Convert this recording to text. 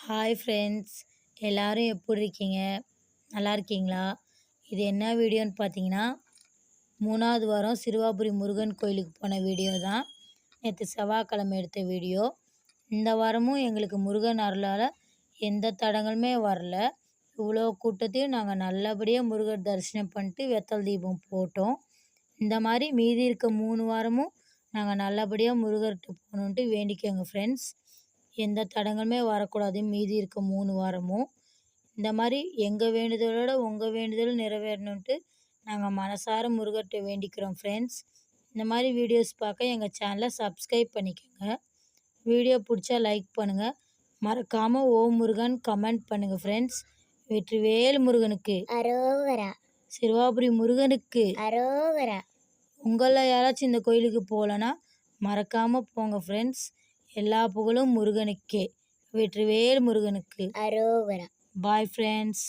Hi friends, எல்லாரும் எப்படி இருக்கீங்க? நல்லா இருக்கீங்களா? இது என்ன வீடியோன்னு பார்த்தீங்கன்னா, 3வது வாரம் சிறுவாபுரி முருகன் கோயிலுக்கு போன வீடியோ தான். நேற்று செவ்வாய்க்கிழமை எடுத்த வீடியோ. இந்த வாரமும் எங்களுக்கு முருகன் அருளால் எந்த தடங்களுமே வரல. இவ்வளோ கூட்டத்தையும் நாங்கள் நல்லபடியாக முருகர் தரிசனம் பண்ணிட்டு வெத்தல் தீபம் போட்டோம். இந்த மாதிரி மீதி இருக்க 3 வாரமும் நாங்கள் நல்லபடியாக முருகர்கிட்ட போகணுன்ட்டு வேண்டிக்கோங்க ஃப்ரெண்ட்ஸ். எந்த தடங்களுமே வரக்கூடாது மீதி இருக்க 3 வாரமும். இந்த மாதிரி எங்கள் வேண்டுதலோட உங்கள் வேண்டுதல் நிறைவேறணுன்ட்டு நாங்கள் மனசார முருகர்கிட்ட வேண்டிக்கிறோம் ஃப்ரெண்ட்ஸ். இந்த மாதிரி வீடியோஸ் பார்க்க எங்கள் சேனலை சப்ஸ்கிரைப் பண்ணிக்கோங்க. வீடியோ பிடிச்சா லைக் பண்ணுங்கள். மறக்காமல் ஓம் முருகன் கமெண்ட் பண்ணுங்கள் ஃப்ரெண்ட்ஸ். வெற்றிவேல் முருகனுக்கு அரோகரா. சிறுவாபுரி முருகனுக்கு அரோகரா. உங்களில் யாராச்சும் இந்த கோயிலுக்கு போகலன்னா மறக்காமல் போங்க ஃப்ரெண்ட்ஸ். எல்லா புகழும் முருகனுக்கே. வெற்றிவேல் முருகனுக்கு அரோகரா. Bye friends.